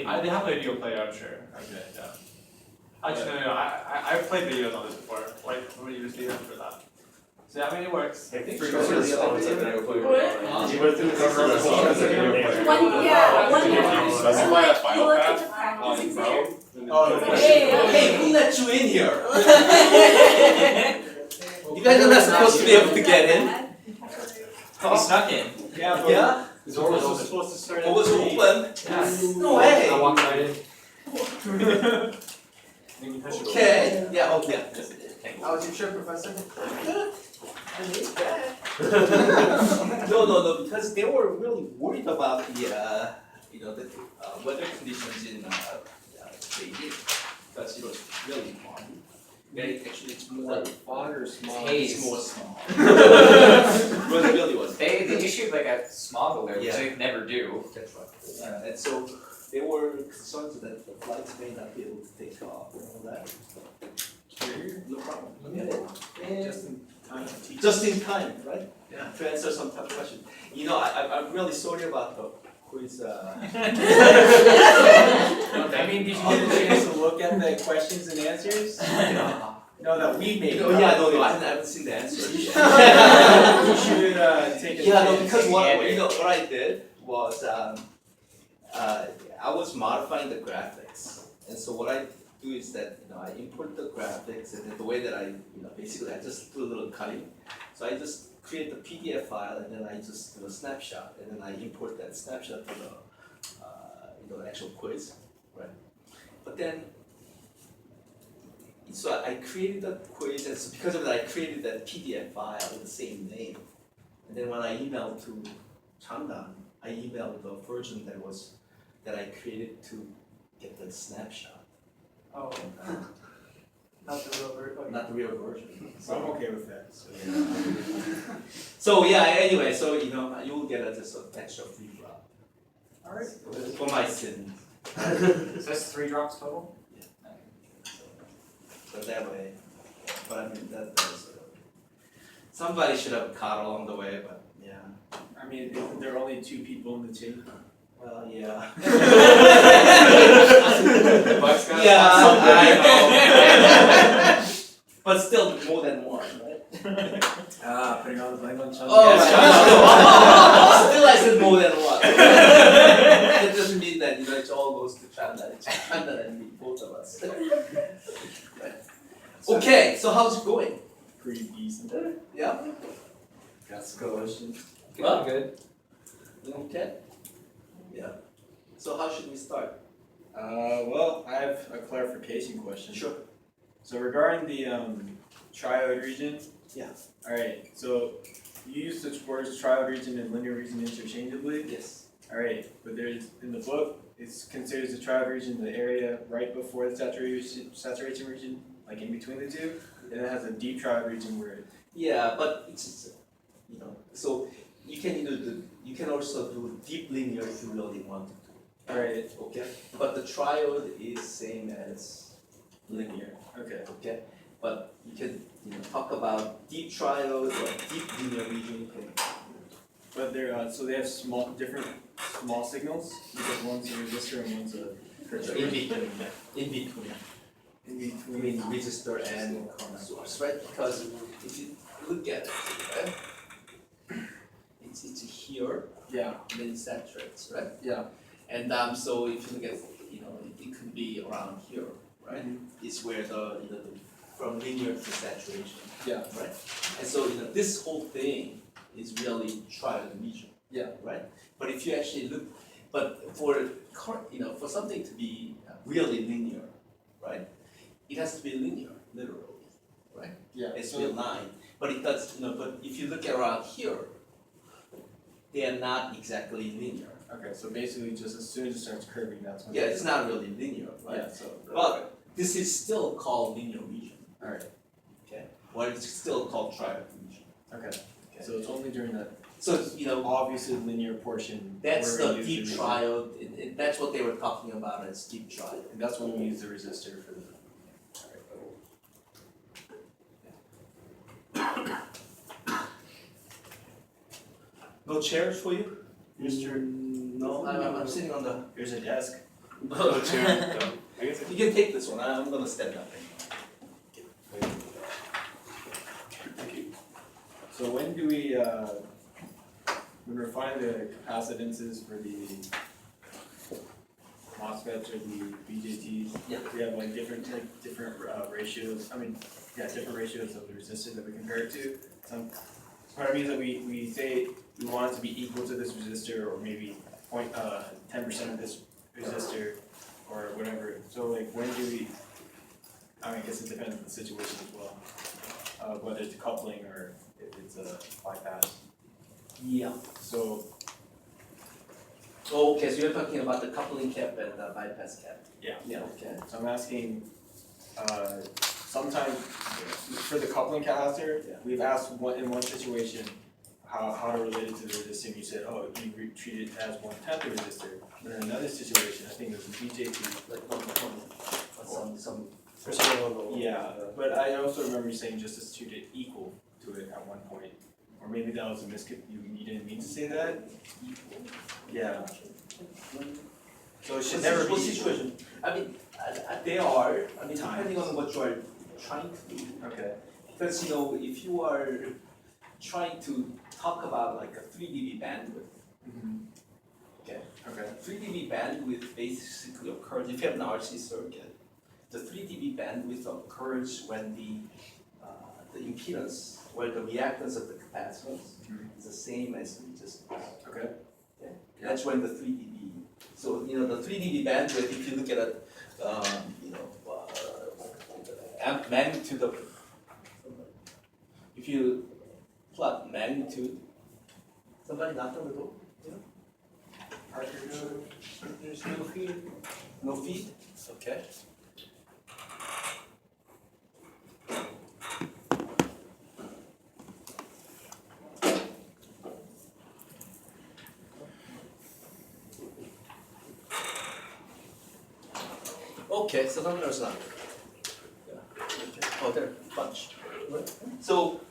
maybe. They have a video player, I'm sure. Okay. Yeah. Actually, no. I've played videos on this before. Like, we use videos for that. So yeah, I mean, it works. I think Pretty Trevor good. responds as a video player. What? He went through the cover response as a video player. One, yeah, one Yeah. year. Specify Like, a file you look at path the practice on exam. Pro. Oh, Hey, Hey, who let you in here? You guys are not supposed to be able to get in. He snuck in. Yeah? The door was supposed to start It was open. Yes. No way. I walked right in. Okay. Yeah. Oh, yeah. How was your trip, Professor? No. Because they were really worried about the, the weather conditions in Beijing. Because it was really hot. Actually, it's more fog or smog? It's more small. It really was. They issued like a smog alert, which Yeah. they never do. That's right. And so they were concerned that the flights may not be able to take off and all that. No problem. Yeah. Just in time to teach. Just in time, right? Yeah. To answer some tough questions. You know, I'm really sorry about the quiz. I mean, did you get a chance to look at the questions and answers? No, that we made. No, I haven't seen the answers yet. You should take a Yeah, no, chance. because what I did was I was modifying the graphics, and so what I do is that I import the graphics, and then the way that I basically I just do a little cutting, so I just create the PDF file, and then I just do a snapshot, and then I import that snapshot to the actual quiz, right? But then. So I created the quiz, and so because of that, I created that PDF file with the same name. And then when I emailed to Changdan, I emailed the version that I created to get the snapshot. Oh, not the real version. Not the real version. So I'm okay with that. So yeah, anyway, so you will get just an extra free drop. Alright. For my sins. So that's 3 drops total? So that way, but I mean that was somebody should have caught along the way, but yeah. I mean, if there are only 2 people in the team. Well, yeah. Bucks got Yeah, some- I know. But still more than one, right? Putting all the blame on Chun. Oh, Yes, right. Still I said more than one. That doesn't mean that it all goes to Chanda. It's Chanda and me, both of us. Right. Okay, so how's it going? Pretty decent. Yeah. Got some questions. Well, good. Okay. Yeah. So how should we start? Well, I have a clarification question. Sure. So regarding the triode region. Yeah. Alright, so you use the words triode region and linear region interchangeably. Yes. Alright, but there's in the book it's considered the triode region the area right before the saturation region, like in between the two, and it has a deep triode region where Yeah, but it's so you can also do deep linear if you really want to. alright, Okay. But the triode is same as linear. okay. Okay. But you can talk about deep triode or deep linear region. But they're so they have different small signals because one's a resistor and one's a cursor. In between. In between. In I between. mean resistor and source, right? Because if you look at it, right? It's here, Yeah, and then it saturates, right? yeah. And so if you look at it could be around here, right? It's where the from linear to saturation. Yeah. Right. And so this whole thing is really triode region. Yeah. Right. But if you actually look, but for for something to be really linear, right? It has to be linear, literally, right? Yeah. It's to be a line. But it does, but if you look around here, they are not exactly linear. Okay, so basically just as soon as it starts curving, that's when Yeah, it's not really linear, right? Yeah, so But this is still called linear region. alright, Okay. Well, it's still called triode region. okay. So it's only during that So obviously linear portion that's where the we use deep resistor. triode. That's what they were talking about as deep triode. And that's when we use the resistor for the No chairs for you, Mr. No, I'm sitting on the. Here's a desk. Oh, chair. No, I guess You can take this one, I'm gonna stand up. Thank you. So when do we, when we're finding the capacitances for the MOSFETs or the BJTs, Yeah. we have like different ratios, different ratios of the resistors that we compare it to. Some part of me is that we say we want it to be equal to this resistor, or maybe 10% of this resistor, or whatever. So like when do we, I guess it depends on the situation as well, whether it's coupling or if it's a bypass. Yeah. So, Okay, so you're talking about the coupling cap and the bypass cap? Yeah. Yeah, okay. so I'm asking, sometimes for the coupling capacitor, Yeah. we've asked in one situation how to relate it to the resistor. You said, oh, you treat it as 1/10 the resistor. But in another situation, I think it was a BJT. Like some. Yeah, but I also remember you saying just to treat it equal to it at one point. Or maybe that was a you didn't mean to say that? Yeah. So it should never be. What situation? I mean, they are, depending on what you are trying to do. Okay. Because, if you are trying to talk about like a 3 dB bandwidth, okay? Okay. 3 dB bandwidth basically occurs, if you have an RC circuit, the 3 dB bandwidth occurs when the impedance, or the reactance of the capacitance is the same as the resistance. Okay. Okay? That's when the 3 dB. So, the 3 dB bandwidth, if you look at it, magnitude of, if you plot magnitude, somebody knocked on the door, There's no feed. No feed? Okay. Okay, so there's none. Yeah. Okay. Oh, there, bunch. Right. So,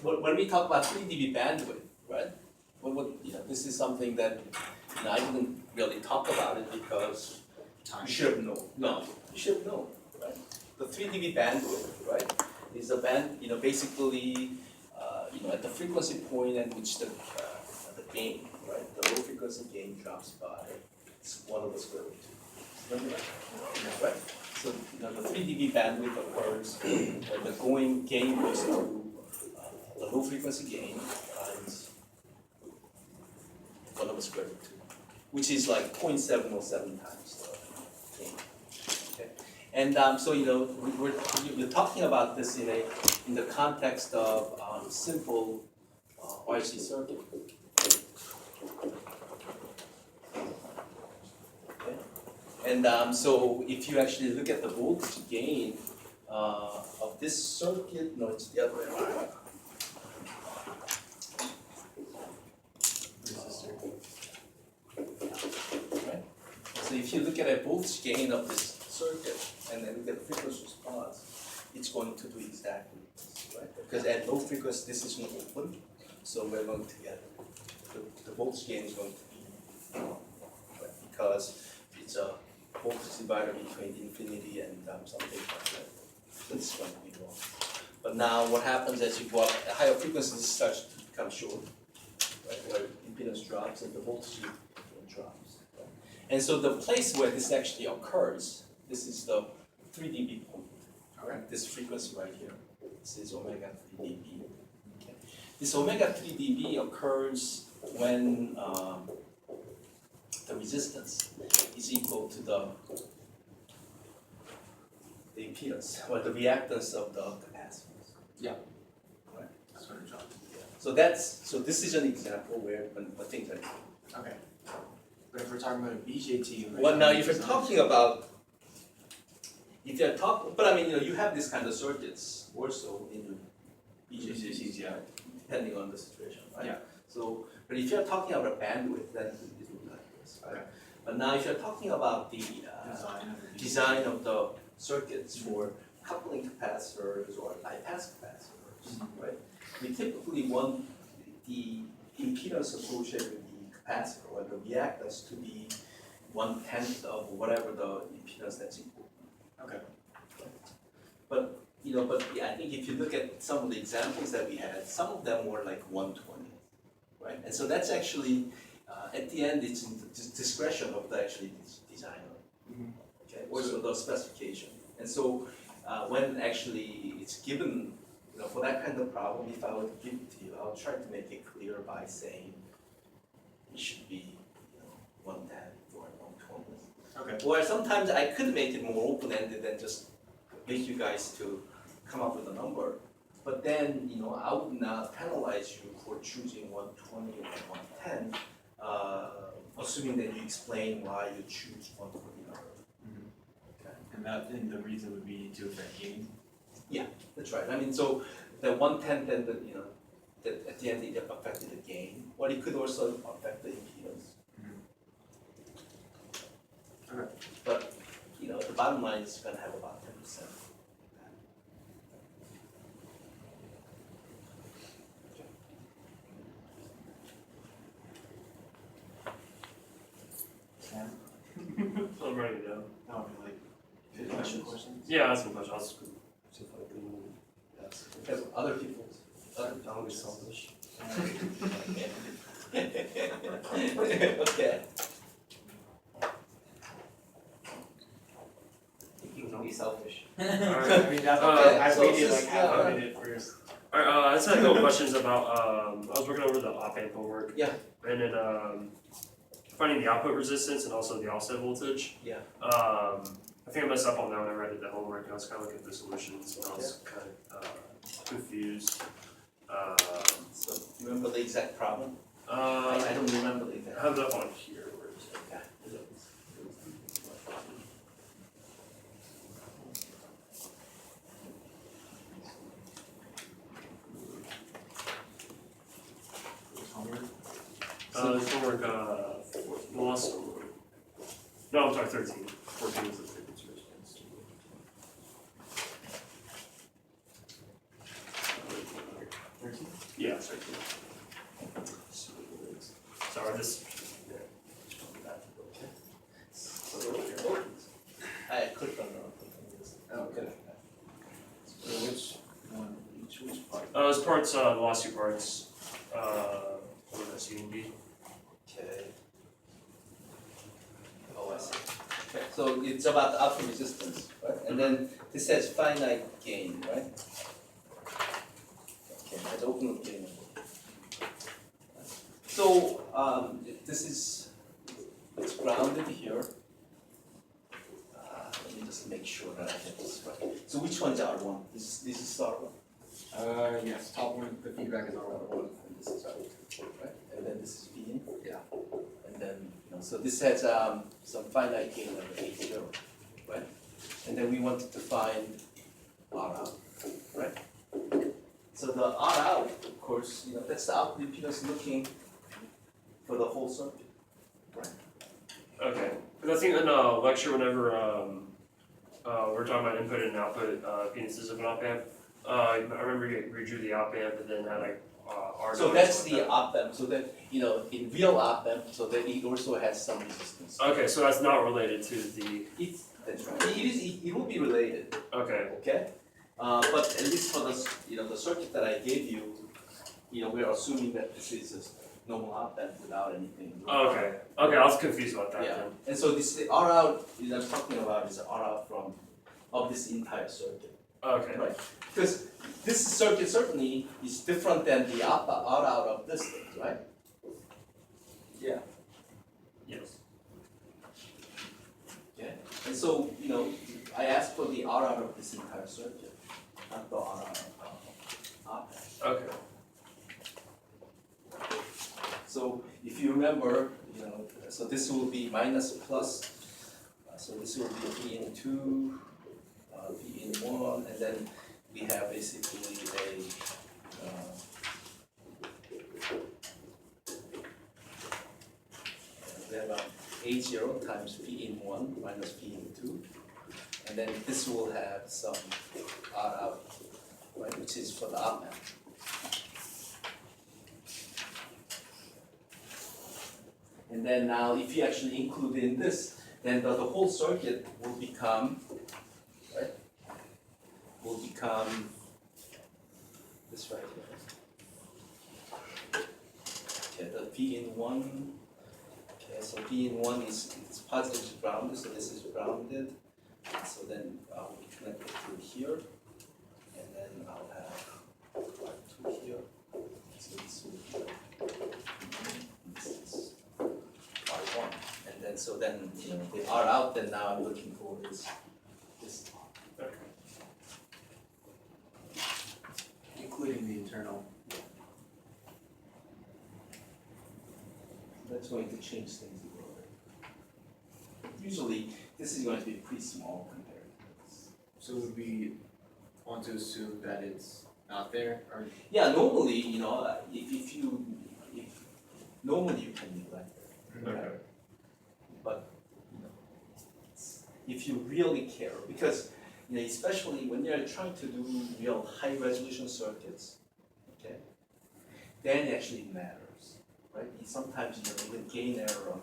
when we talk about 3 dB bandwidth, right? This is something that I didn't really talk about it because you should have known. No, you should have known, right? The 3 dB bandwidth, right, is a band, basically, at the frequency point at which the gain, right, the low frequency gain drops by 1 over square root 2. Remember that? Right? So, the 3 dB bandwidth occurs when the gain goes to the low frequency gain times 1 over square root 2, which is like 0.707 times the gain. Okay? And so we're talking about this in the context of simple RC circuit. Okay? And so if you actually look at the voltage gain of this circuit, no, it's the other way around. Right? So if you look at a voltage gain of this circuit and then look at the frequency response, it's going to do exactly this, right? Because at low frequency, this is not open, so we're going to get the voltage gain is going to be right? Because it's a voltage divider between infinity and something like that. So this is going to be wrong. But now what happens as you go up at higher frequencies, this starts to become short, right? Where impedance drops and the voltage drops. Right? And so the place where this actually occurs, this is the 3 dB point. Alright, this frequency right here. This is omega 3 dB. Okay. This omega 3 dB occurs when the resistance is equal to the impedance, or the reactance of the capacitance. Yeah. Right? That's what I'm talking So this is an example where when things are. about. Okay. But if we're talking about a BJT. Well, now if you're talking about, but I mean, you have this kind of circuits also in your BJTs, yeah. depending on the situation, right? Yeah. So, but if you're talking about bandwidth, then it will be like this, right? Okay. But now if you're talking about the design of the circuits for coupling capacitors or bypass capacitors, right? We typically want the impedance associated with the capacitor or the reactance to be 1/10 of whatever the impedance that's equal. Okay. But yeah, I think if you look at some of the examples that we had, some of them were like 120, right? And so that's actually, at the end, it's in the discretion of the actually designer, Mhm. okay, or so the specification. And so, when actually it's given, for that kind of problem, if I were to give it to you, I'll try to make it clear by saying it should be, 110 or 120. Okay. Or sometimes I could make it more open-ended and just make you guys to come up with a number. But then, I would not penalize you for choosing 120 or 110, assuming that you explain why you choose one or the other. And the reason would be to affect gain. That's right. I mean, so the 110 then, that at the end it affected the gain, or it could also affect the impedance. Okay. But, the bottom line is gonna have about 10%. Sam? I'm ready to go. No, like, questions? Yeah, ask some questions. I'll just see if I can ask. Because other people. I'll be selfish. Okay. You can be selfish. Alright. I mean, that's, Okay, I so waited just, like half yeah. a minute first. Alright, I just had a couple questions about, I was working over the op amp homework. Yeah. And then, finding the output resistance and also the offset voltage. Yeah. I think I messed up on that when I read the homework, and I was kind of looking at the solutions, and I was kind of, confused. So, do you remember the exact problem? I I don't remember the exact. have it up on here, where is it? Yeah. This homework, the last homework. No, I'm sorry, 13. 14 is the frequency response. Yeah, 13. Sorry, this. I clicked on the. Oh, okay. So which part? This part's velocity parts. What is that, C and D? Okay. Oh, I see. Okay, so it's about the output resistance, right? And then this says finite gain, right? Okay, let's open the gain. So, this is, it's grounded here. Let me just make sure that I get this right. So which one's R1? This is R1. Yes, top one, the feedback is on one. And this is R2, right? And then this is V in? Yeah. And then, so this has some finite gain of H0, right? And then we wanted to find R out, right? So the R out, of course, that's the output impedance looking for the whole circuit, right? Okay. Because I think in a lecture, whenever we're talking about input and output impedances of an op amp, I remember you drew the op amp and then had like R. So that's the op amp, so that, in real op amp, so that it also has some resistance. Okay, so that's not related to the. That's right. It will be related, Okay. okay? But at least for the circuit that I gave you, we're assuming that this is a normal op amp without anything. Okay. Okay, I was confused about that Yeah, then. and so this R out that I'm talking about is R out of this entire circuit, Okay. right? Because this circuit certainly is different than the R out of this thing, right? Yeah. Yes. Okay, and so, I asked for the R out of this entire circuit, not the R out of op amp. Okay. So if you remember, so this will be minus plus, so this will be V in 2, V in 1, and then we have basically we have A0 times V in 1 minus V in 2, and then this will have some R out, right, which is for the op amp. And then now if you actually include in this, then the whole circuit will become, right? Will become this right here. Okay, the P in one. Okay, so P in one is positive grounded, so this is grounded. So then I'll connect it to here, and then I'll have Y2 here. So this will be this is R1, and then so then the R out. Then now I'm looking for this. Including the internal. That's going to change things a little bit. Usually, this is going to be pretty small compared to this. So would we want to assume that it's not there, or? Yeah, normally, if normally you can neglect it. Okay. But if you really care, because especially when you're trying to do real high resolution circuits, okay, then it actually matters, right? Sometimes the gain error of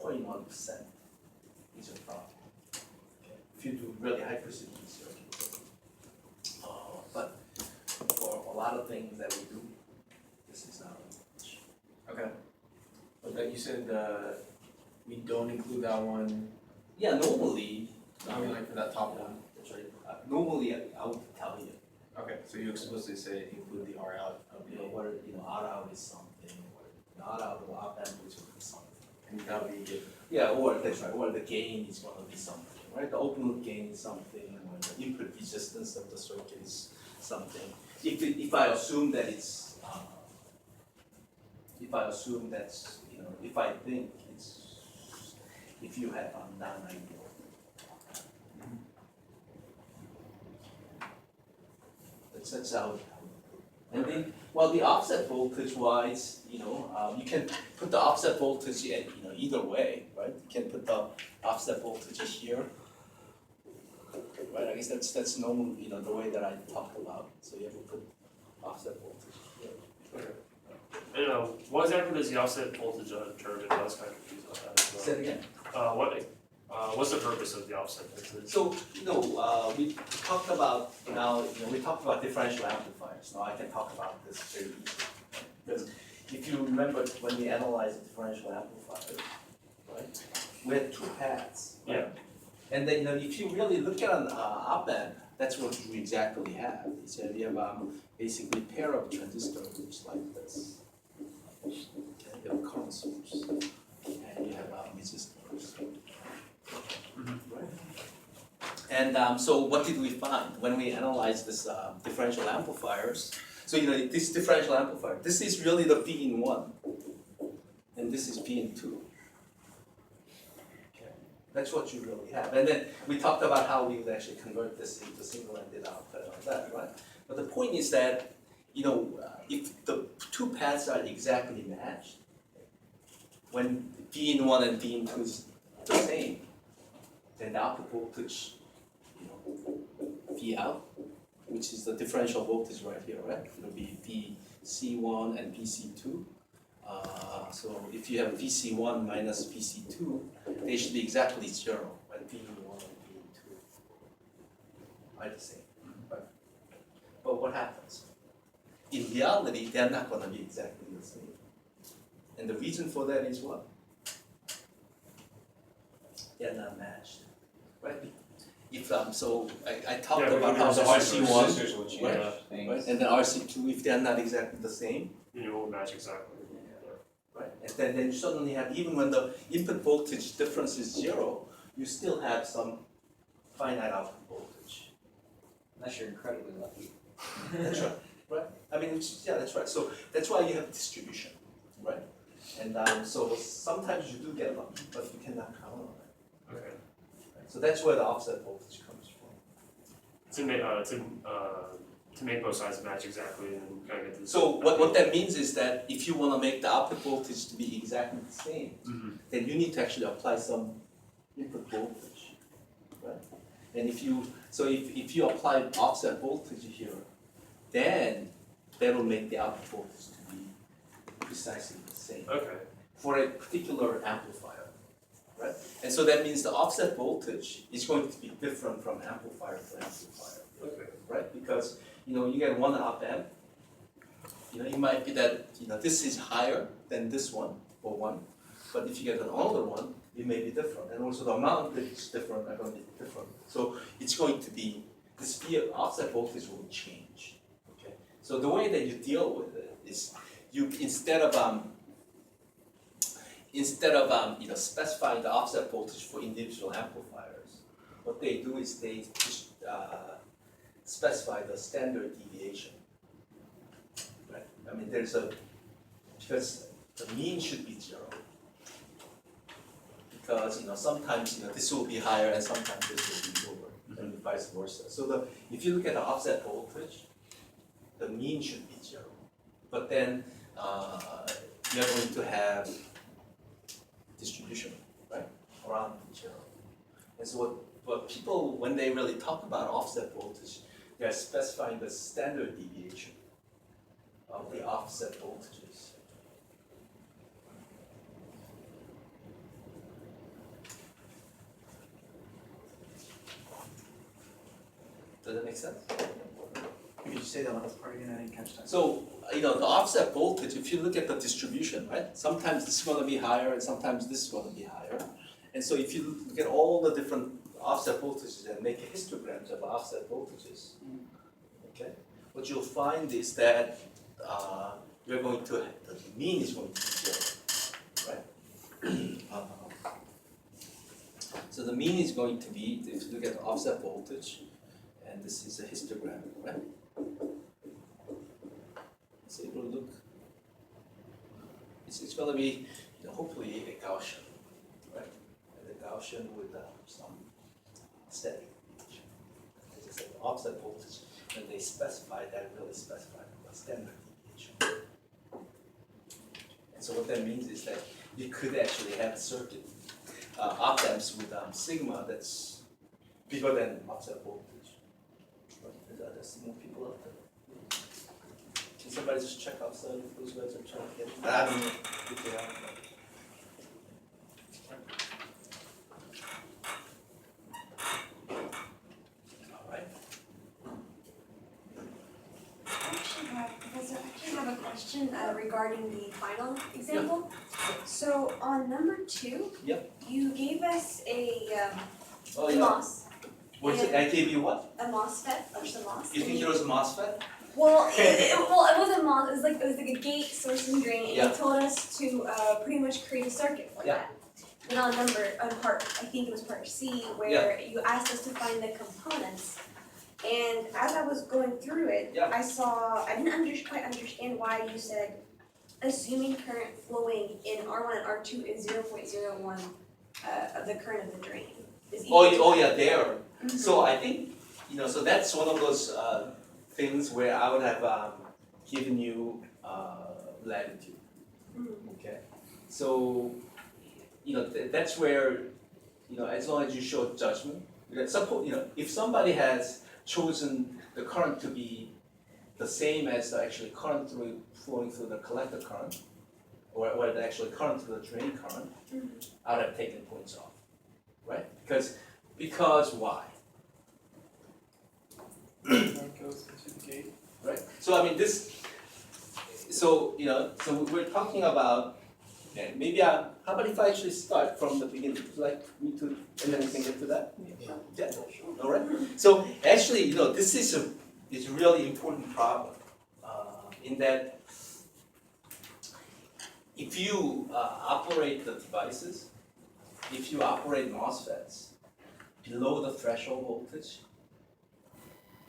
0.1% is a problem. Okay? If you do really high precision circuits. But for a lot of things that we do, this is not much. Okay. But that you said we don't include that one, Yeah, normally, I mean like for that top one. that's right. Normally, I would tell you, Okay, so you explicitly say include the R out of the, what R out is something, or R out or op amp is something. and that would be given. Yeah, or that's right, or the gain is going to be something, right? The open loop gain is something, or the input resistance of the circuit is something. If I assume that it's, if I assume that's, if I think it's, if you have non-ideal. That's how. And then, well, the offset voltage wise, you can put the offset voltage in, either way, right? You can put the offset voltage here, right? I guess that's normal, the way that I talked about. So you have to put offset voltage here. And what exactly does the offset voltage term mean? I was kind of confused about that as well. Say it again. What's the purpose of the offset voltage? So, we talked about we talked about differential amplifiers. Now I can talk about this very easily. Because if you remember when we analyzed the differential amplifier, right? We had two paths. Right? Yeah. And then, if you really look at an op amp, that's what you exactly have. So you have basically a pair of transistors like this. Okay, you have current source, and you have resistors. Right. And so what did we find when we analyzed this differential amplifiers? So this differential amplifier, this is really the P in one, and this is P in two. Okay. That's what you really have. And then we talked about how we would actually convert this into single-ended output and all that, right? But the point is that if the two paths are exactly matched, when P in one and P in two is the same, then the output voltage, V out, which is the differential voltage right here, right? It'll be VC1 and VC2. So if you have VC1 minus VC2, they should be exactly zero, right? V1 and V2 are the same, right? But what happens? In reality, they're not going to be exactly the same. And the reason for that is what? They're not matched, right? If so, I talked about how the RC1, Resistors will change right, things. and then RC2, if they're not exactly the same, You won't match exactly. right? And then you suddenly have, even when the input voltage difference is zero, you still have some finite output voltage. Unless you're incredibly lucky. That's right, right? I mean, that's right. So that's why you have distribution, right? And so sometimes you do get lucky, but you cannot count on it. Okay. Right? So that's where the offset voltage comes from. To make both sides match exactly and kind of get this. So what that means is that if you want to make the output voltage to be exactly the same, then you need to actually apply some input voltage, right? And if you apply offset voltage here, then that will make the output voltage to be precisely the same. Okay. for a particular amplifier, right? And so that means the offset voltage is going to be different from amplifier to amplifier, right? Because, you get one op amp, it might be that, this is higher than this one, for one, but if you get another one, it may be different, and also the amount that is different are going to be different. So it's going to be, this offset voltage will change, okay? So the way that you deal with it is, you instead of specifying the offset voltage for individual amplifiers, what they do is they specify the standard deviation. Right? I mean, because the mean should be 0. Because sometimes this will be higher and sometimes this will be lower, and vice versa. So if you look at the offset voltage, the mean should be 0. But then you're going to have distribution, right, around 0. And so what people, when they really talk about offset voltage, they're specifying the standard deviation of the offset voltages. Does that make sense? Could you say that last part again? I didn't catch that. So, the offset voltage, if you look at the distribution, right? Sometimes this is going to be higher and sometimes this is going to be higher. And so if you look at all the different offset voltages and make histograms of offset voltages, okay? What you'll find is that the mean is going to be 0, right? So the mean is going to be, if you look at the offset voltage, and this is a histogram, right? So it will look, it's going to be hopefully a Gaussian, right? And a Gaussian with some steady deviation. As I said, the offset voltage, when they specify that, really specify the standard deviation. And so what that means is that you could actually have a circuit, op amps with sigma that's bigger than offset voltage. There's more people out there. Can somebody just check outside if those guys are trying to get? I don't know if they are. All right. Professor, I actually have a question regarding the final example. So on number 2, Yep. you gave us a Oh yeah. MOS, What's it? I gave you what? a MOSFET or some MOS. You think it was a MOSFET? Well, it wasn't MOS. It was like a gate, source, and drain, and Yeah. you told us to pretty much create a circuit for Yeah. that. Then on part, I think it was part C, where you asked us to find the components. And as I was going through it, Yeah. I didn't quite understand why you said assuming current flowing in R1 and R2 is 0.01 of the current of the drain. Is equal to Oh yeah, there. Mhm. So I think, so that's one of those things where I would have given you latitude, Mhm. okay? So, that's where, as long as you show judgment, if somebody has chosen the current to be the same as the actually current flowing through the collector current, or the actually current through the drain current, Mhm. I would have taken points off, right? Because why? Current goes into the gate. Right? So I mean so we're talking about, maybe how about if I actually start from the beginning, would you like me to, and then we can get to that? Yeah, all right. So actually, this is a really important problem, in that if you operate the devices, if you operate MOSFETs below the threshold voltage,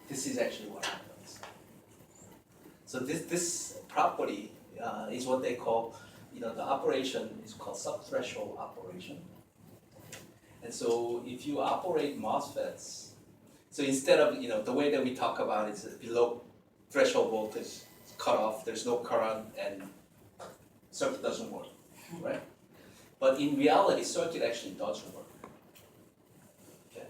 this is actually what happens. So this property is what they call, the operation is called subthreshold operation. And so if you operate MOSFETs, so instead of, the way that we talk about it is below threshold voltage, cut off, there's no current, and circuit doesn't work, right? But in reality, circuit actually does work. Okay.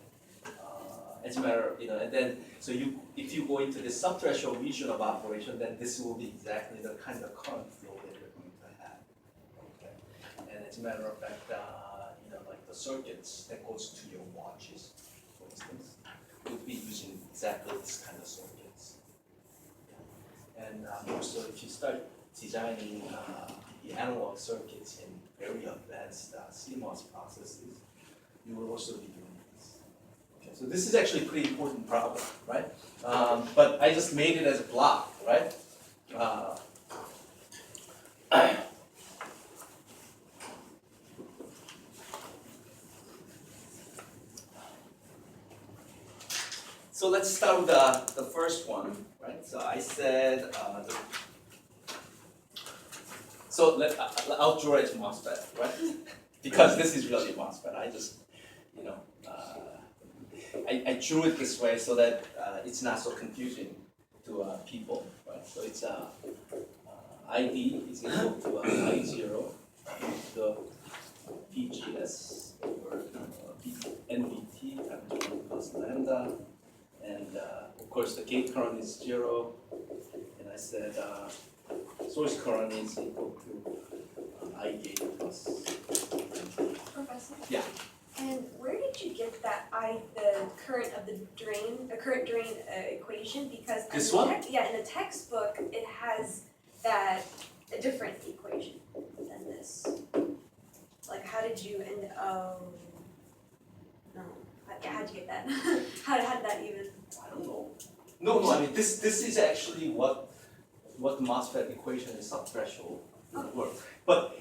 As a matter of, and then, so if you go into the subthreshold region of operation, then this will be exactly the kind of current flow that you're going to have. Okay. as a matter of fact, like the circuits that goes to your watches, for instance, would be using exactly this kind of circuits. And also, if you start designing the analog circuits in very advanced CMOS processes, you will also be doing this. Okay, so this is actually a pretty important problem, right? But I just made it as a block, right? So let's start with the first one, right? So I said, I'll draw it to MOSFET, right? Because this is really a MOSFET. I just, I drew it this way so that it's not so confusing to people, right? So it's ID is equal to I0 the VGS over NVT times 1 plus lambda. And of course, the gate current is 0, and I said source current is equal to I gate plus. Professor? Yeah. And where did you get that the current of the current drain equation? Because in This the one? yeah, in the textbook, it has a different equation than this. Like, how did you no. How'd you get that? how did that even? I don't know. No, I mean this is actually what the MOSFET equation is subthreshold would work. But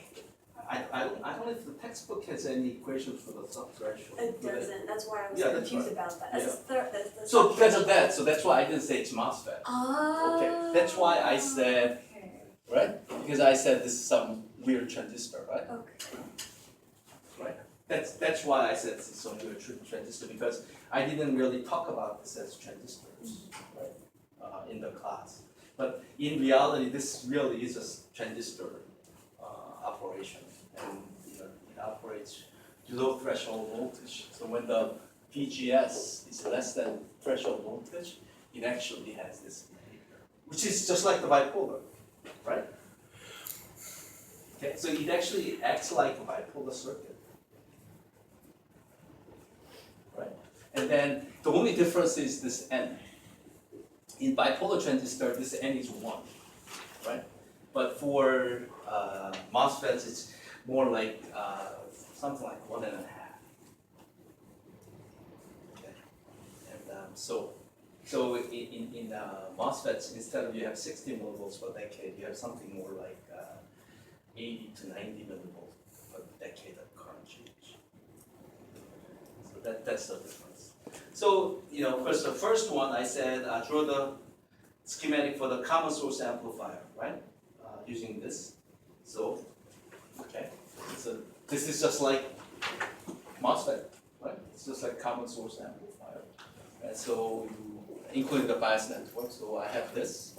I don't know if the textbook has any equation for the subthreshold. It doesn't. That's why I was Yeah, that's confused right. about that. Yeah. That's the So because of that, so that's why I didn't say it's MOSFET. Oh. Okay, that's why I said, Okay. right? Because I said this is some weird transistor, right? Okay. Right. That's why I said it's some weird transistor, because I didn't really talk about this as transistors, right? In the class. But in reality, this really is a transistor operation, and it operates below threshold voltage. So when the VGS is less than threshold voltage, it actually has this behavior, which is just like the bipolar, right? Okay, so it actually acts like a bipolar circuit, right? And then the only difference is this N. In bipolar transistor, this N is 1, right? But for MOSFETs, it's more like something like 1.5. Okay. And so in MOSFETs, instead of you have 60 millivolts per decade, you have something more like 80 to 90 millivolts per decade of current change. So that's the difference. So first the first one I said draw the schematic for the common source amplifier, right? Using this. So okay, so this is just like MOSFET, right? It's just like common source amplifier. And so you include the bias network. So I have this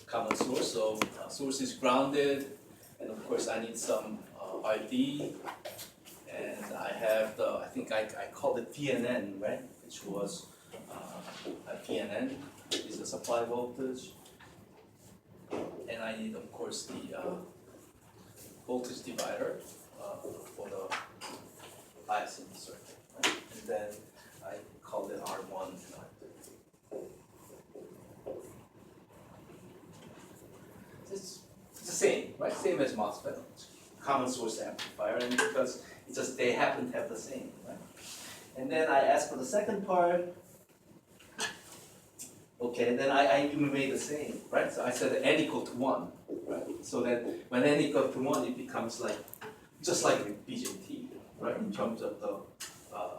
common source. So source is grounded, and of course I need some RD. And I have I think I called it VNN, right? Which was a VNN is the supply voltage. And I need, of course, the voltage divider for the biasing circuit. Right? And then I called it R1 and R2. It's the same, right? Same as MOSFET, common source amplifier, and because it's just they happen to have the same, right? And then I asked for the second part. Okay, and then I even made the same, right? So I said n equal to 1, right? So that when n equal to 1, it becomes like just like BJT, right? In terms of the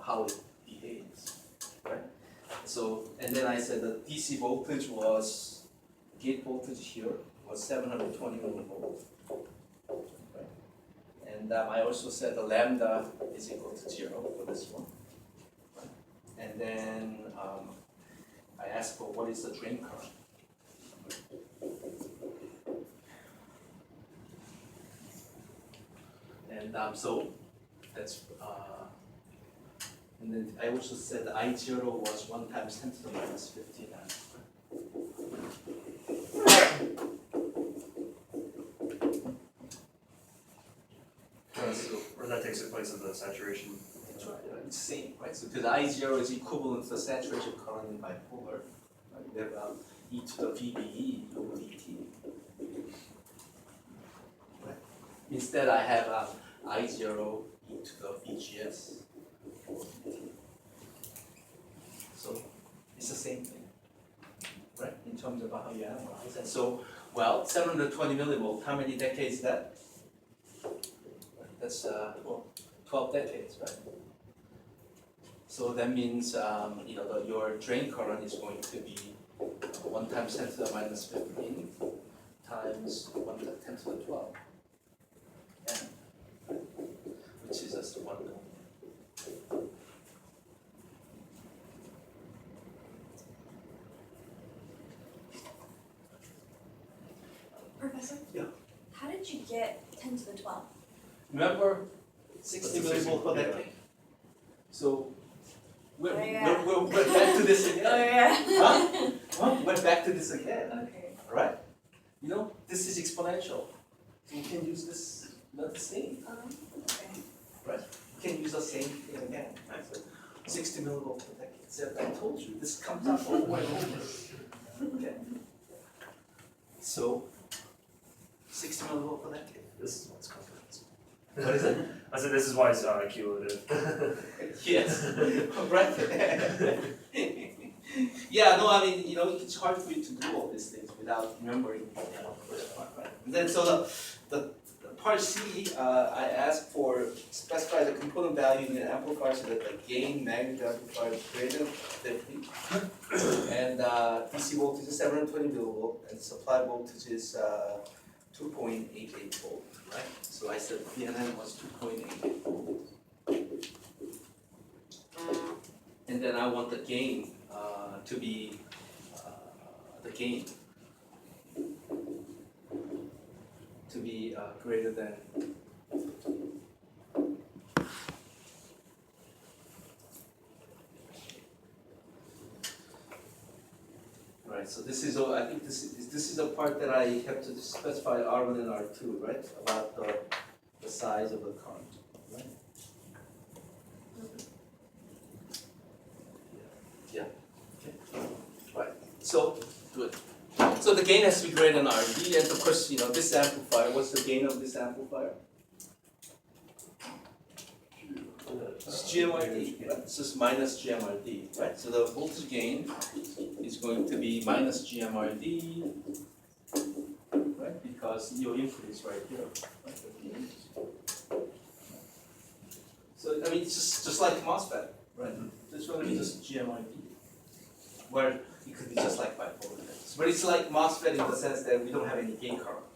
how it behaves, right? So and then I said the DC voltage was gate voltage here was 720 millivolts. And I also said the lambda is equal to 0 for this one. Right? And then I asked for what is the drain current. And so that's, and then I also said I0 was 1 times 10 to the minus 59. So Or that takes the place of the saturation. that's right, it's the same, right? So because I0 is equivalent to the saturation current in bipolar, right? We have e to the VBE over dt. Right? Instead, I have I0 e to the VGS over dt. So it's the same thing, right? In terms of how you analyze. And so, well, 720 millivolt, how many decades is that? That's 12 decades, right? So that means your drain current is going to be 1 times 10 to the minus 15 times 1 to 10 to the 12, which is just 1 million. Professor? Yeah. How did you get 10 to the 12? Remember 60 millivolt per decade? So we're back to this again. yeah. Huh? Huh? We're back to this again, Okay. right? You know, this is exponential. So we can use this another thing. Okay. You can use the same thing again. Right? So 60 millivolts per decade. So I told you, this comes up over and over. Okay. So 60 millivolts per decade. This is what's confidence. What is it? I said this is why it's cumulative. Yes, right. Yeah, no, I mean, it's hard for you to do all these things without remembering the first part, right? And then so the part C, I asked for specify the component value in an amplifier so that the gain magnitude amplifier is greater than 50. And DC voltage is 720 millivolt and supply voltage is 2.88 volt, right? So I said VNM was 2.88 volt. And then I want the gain to be greater than. Right. So this is I think this is a part that I have to specify R1 and R2, right? About the size of the current, right? Yeah. Okay. Right. So good. So the gain has to be greater than RD, and of course, this amplifier. What's the gain of this amplifier? It's GMRD, right? It's just minus GMRD, right? So the voltage gain is going to be minus GMRD, right? Because your input is right here, right? So I mean, it's just like MOSFET, right? It's going to be just GMRD, where it could be just like bipolar things. But it's like MOSFET in the sense that we don't have any gate current.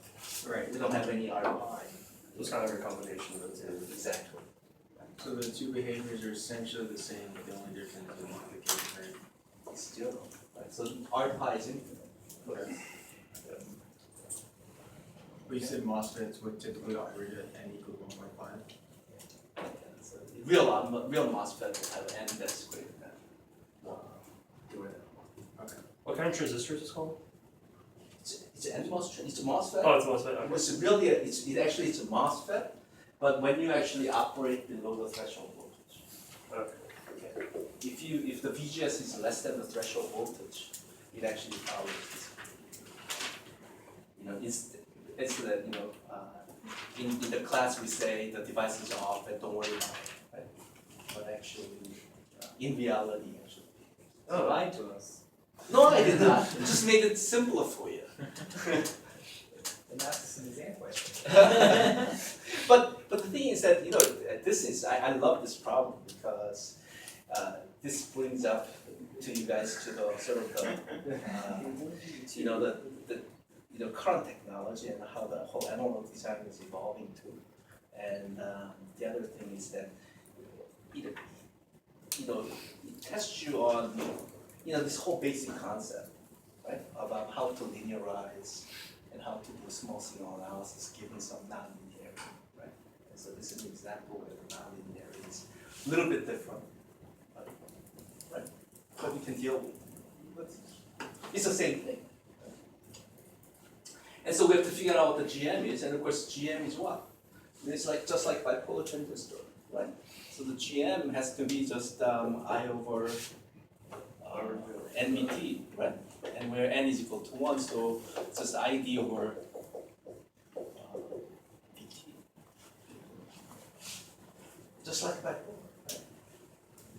Right. We don't have any ROI. It's kind of a combination of the two. Exactly. So the two behaviors are essentially the same, but the only difference is the gain current. It's zero. Right. So R pi is infinite. Correct. But you said MOSFETs would typically operate at n equal to 1.5. So real MOSFET will have n that's greater than 1. What kind of transistor is this called? It's an MOSFET. It's a MOSFET. Oh, it's MOSFET. Okay. It's really it's a MOSFET, but when you actually operate below the threshold voltage. Okay. Okay. If the VGS is less than the threshold voltage, it actually powers this. It's that in the class we say the device is off and don't worry about it, right? But actually, in reality, actually. Oh, lied to us. No, I did not. I just made it simpler for you. And that's an example. But the thing is that I love this problem because this brings up to you guys to the sort of the current technology and how the whole analog design is evolving too. And the other thing is that it tests you on this whole basic concept, right, about how to linearize and how to do small signal analysis given some nonlinearity, right? And so this is an example where the nonlinearity is a little bit different, right? But we can deal with. But it's the same thing. And so we have to figure out what the GM is, and of course GM is what? It's like just like bipolar transistor, right? So the GM has to be just I over NVT, right? And where n is equal to 1, so it's just ID over VT. Just like bipolar, right?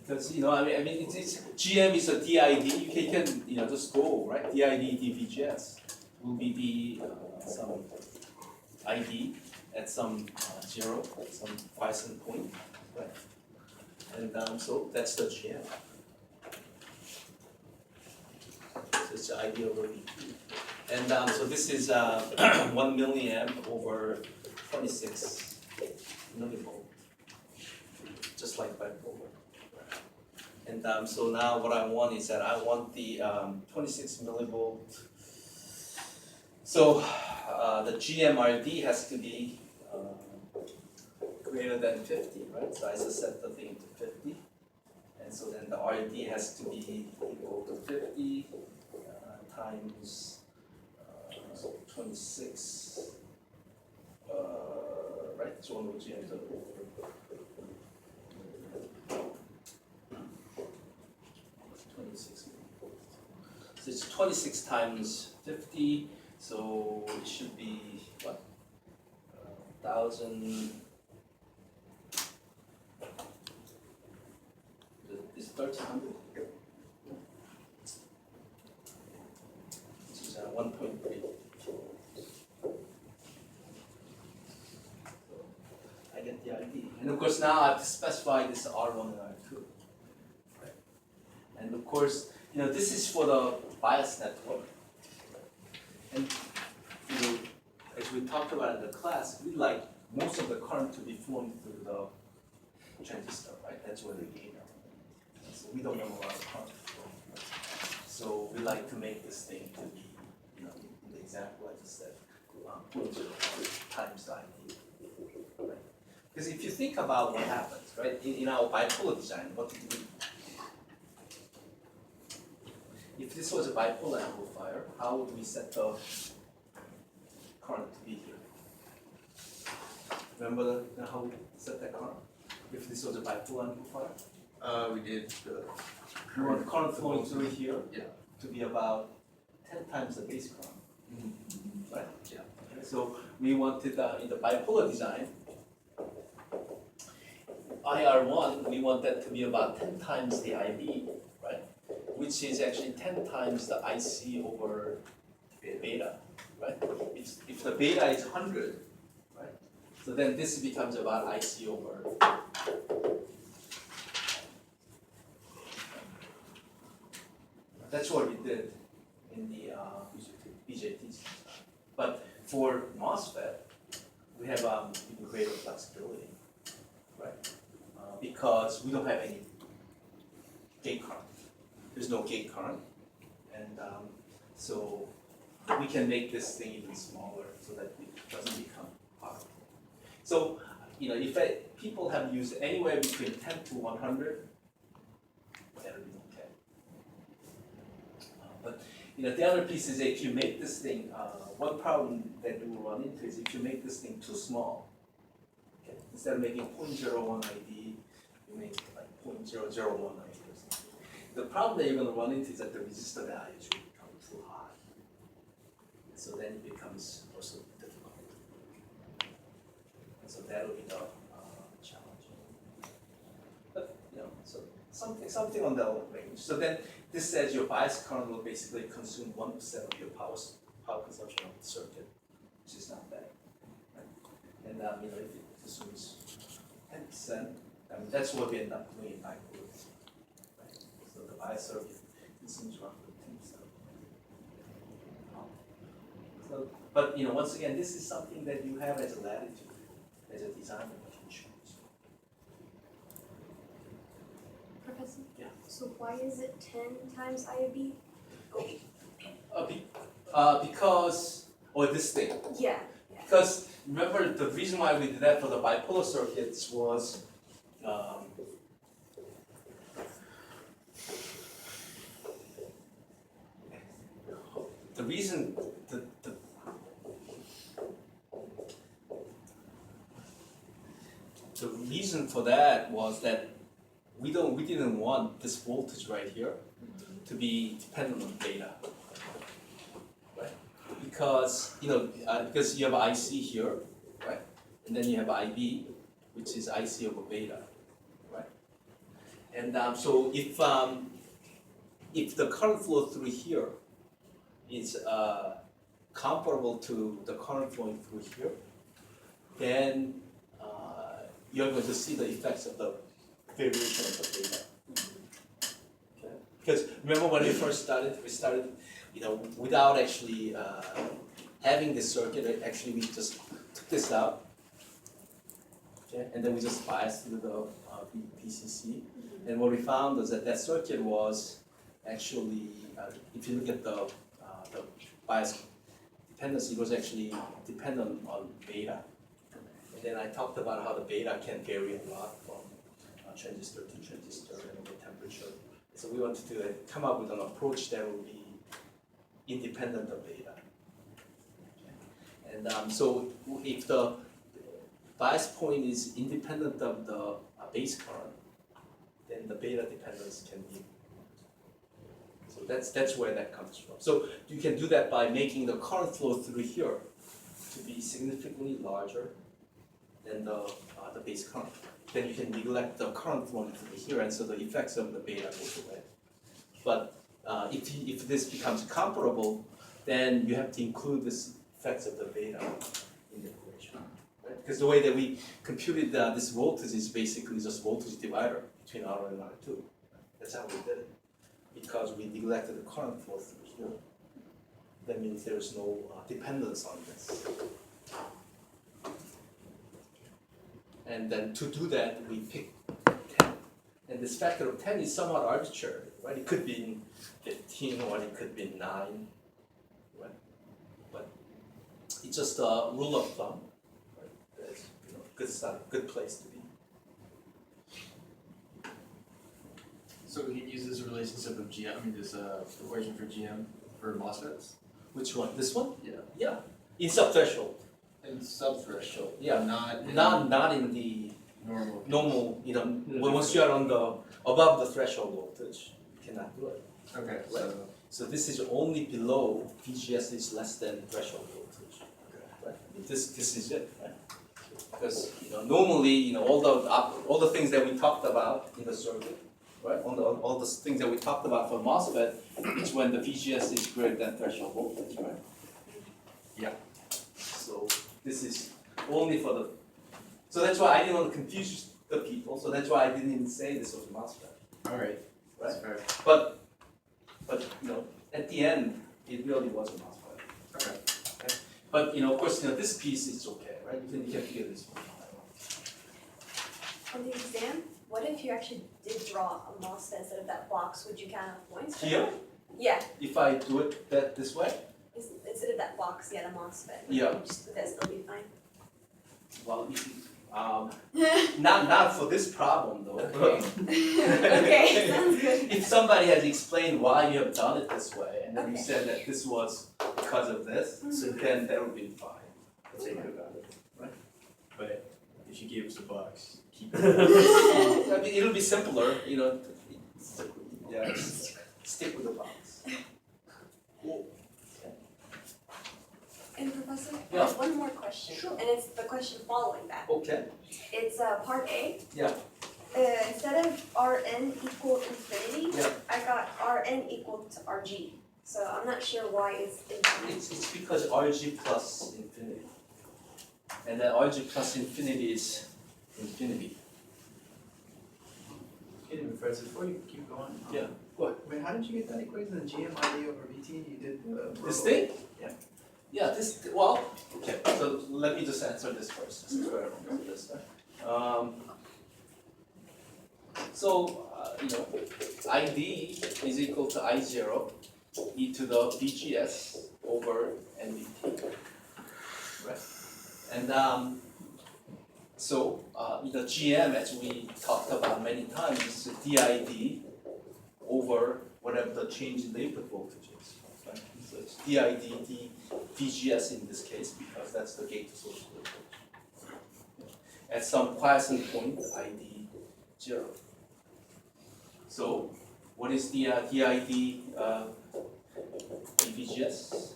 Because I mean it's GM is a DID, you can just go, right? DID dVGS will be the some ID at some 0, some Poisson point, right? And so that's the GM. So it's the ID over VT. And so this is 1 milliamp over 26 millivolt, just like bipolar. And so now what I want is that I want the 26 millivolt. So the GMRD has to be greater than 50, right? So I just set the thing to 50. And so then the RD has to be equal to 50 times 26, right? So one GM is 26. So it's 26 times 50, so it should be what? 1,000. Is 1,300? This is 1.3. I get the ID. And of course now I have to specify this R1 and R2. Right? And of course, this is for the bias network. And as we talked about in the class, we like most of the current to be flowing through the transistor, right? That's where the gain are. So we don't want a lot of current flowing. So we like to make this thing to be, in the example I just said, 0.05 times the ID. Right? Because if you think about what happens, right, in our bipolar design, what did we do? If this was a bipolar amplifier, how would we set the current to be here? Remember how we set that current? If this was a bipolar amplifier? We did We want the current flowing through here Yeah. to be about 10 times the base current. Right? Yeah. Okay, so we wanted in the bipolar design, IR1, we want that to be about 10 times the IB, right? Which is actually 10 times the IC over beta, right? If the beta is 100, right? So then this becomes about IC over. That's what we did in the BJT. But for MOSFET, we have even greater flexibility, right? Because we don't have any gate current. There's no gate current, and so we can make this thing even smaller so that it doesn't become hard. So, if people have used anywhere between 10 to 100, that would be okay. But the other piece is if you make this thing, one problem that you will run into is if you make this thing too small. Okay? Instead of making 0.01 ID, you make like 0.001 ID or something. The problem that you're going to run into is that the resistor values will become too high. So then it becomes also difficult. And so that will be the challenge. But so something on that range. So then this says your bias current will basically consume 1% of your power consumption of the circuit, which is not bad. Right? And if it consumes 10%, that's what we end up doing in bipolar. Right? So the bias circuit consumes roughly 10%. So, but once again, this is something that you have as a latitude, as a designer, you can choose. Professor? Yeah. So why is it 10 times IOB? Because, this thing. Yeah. Because remember, the reason why we did that for the bipolar circuits was the reason the reason for that was that we didn't want this voltage right here to be dependent on beta. Right? Because because you have IC here, right? And then you have IB, which is IC over beta, right? And so if the current flow through here is comparable to the current flowing through here, then you're going to see the effects of the variation of the beta. Okay? Because remember when we first started, we started, without actually having this circuit. Actually, we just took this out, okay? And then we just biased through the PCC. And what we found was that circuit was actually, if you look at the bias dependency, it was actually dependent on beta. And then I talked about how the beta can vary a lot from transistor to transistor and over temperature. So we wanted to come up with an approach that will be independent of beta. And so if the bias point is independent of the base current, then the beta dependence can be. So that's where that comes from. So you can do that by making the current flow through here to be significantly larger than the base current. Then you can neglect the current flowing through here, and so the effects of the beta goes away. But if this becomes comparable, then you have to include this effects of the beta in the equation. Right? Because the way that we computed this voltage is basically just voltage divider between R1 and R2. That's how we did it. Because we neglected the current flow through here. That means there's no dependence on this. And then to do that, we pick 10. And this factor of 10 is somewhat arbitrary, right? It could be 15 or it could be 9, right? But it's just a rule of thumb, right? That's good stuff, good place to be. So we can use this relationship of GM, this equation for GM for MOSFETs? Which one? This one? Yeah. Yeah. In subthreshold. And subthreshold. Yeah. Not Not in the normal. normal, once you are on the above the threshold voltage, you cannot do it. Okay, Right. So this is only below VGS is less than threshold voltage. Right? This is it, right? Because normally all the things that we talked about in the circuit, right? All the things that we talked about for MOSFET is when the VGS is greater than threshold voltage, right? Yeah. So this is only for the. So that's why I didn't want to confuse the people. So that's why I didn't even say this was MOSFET. All right. Right. That's fair. But at the end, it really was a MOSFET. Okay. But of course, this piece is okay, right? You can figure this one out. On the exam, what if you actually did draw a MOSFET instead of that box? Would you count enough points? for Here, that? Yeah, if I do it this way, instead of that box, the MOSFET. Yeah. Would that still be fine? well, not for this problem though. Okay, sounds good. If somebody has explained why you have done it this way, and then you Okay. said that this was because of this, so then that would be fine. Let's think about it. Right. But if you gave us a box, keep it. I mean, it'll be simpler, just stick with the box. Cool. And Professor, I Yeah. have one more question. Sure. And it's the question following that. Okay. It's part A. Yeah. Instead of Rn equal infinity, Yeah. I got Rn equal to Rg. So I'm not sure why it's infinity. It's because Rg plus infinity. And then Rg plus infinity is infinity. Kidding me, Professor, before you keep going. Yeah. What? Wait, how did you get that equation, the GMID over VT? You did This thing? Yeah. Yeah, okay, so let me just answer this first, since we're on this. ID is equal to I0 e to the VGS over NVT. Right? And the GM, as we talked about many times, is the DID over whatever the change in the input voltage is. Right? So it's DID, VGS in this case, because that's the gate to source voltage. at some quiescent point, ID 0. So what is the DID DVGS?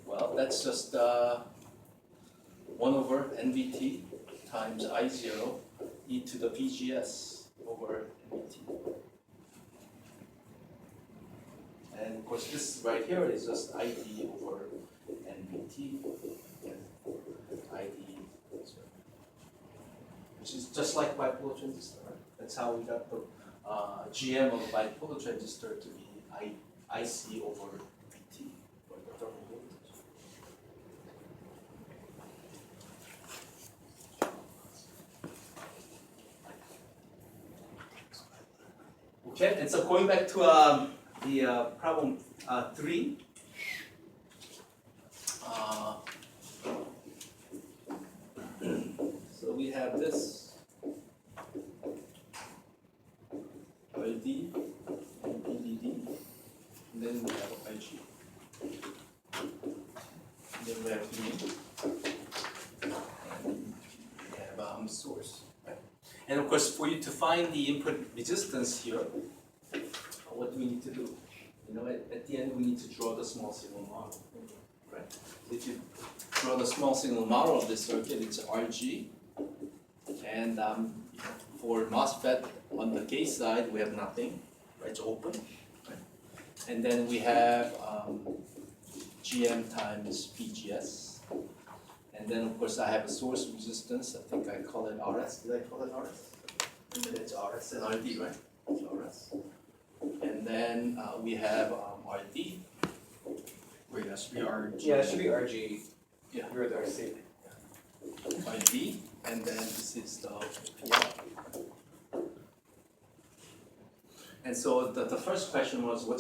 Well, that's just 1 over NVT times I0 e to the VGS over NVT. And of course, this right here is just ID over NVT, ID, which is just like bipolar transistor, right? That's how we got the GM of bipolar transistor to be IC over VT, or the thermal voltage. Okay, and so going back to the problem 3. So we have this LD and BDD, and then we have IG. And then we have D, and we have source. Right? And of course, for you to find the input resistance here, what do we need to do? You know, at the end, we need to draw the small signal model. Right? If you draw the small signal model of this circuit, it's RG. And for MOSFET on the gate side, we have nothing, right? It's open, right? And then we have GM times VGS. And then of course I have a source resistance. I think I call it RS. Did I call it RS? And then it's RS and RD, right? It's RS. And then we have RD. Wait, that should be RG. Yeah, it should be RG. Yeah. You're with RC. RD, and then this is the PR. And so the first question was, what's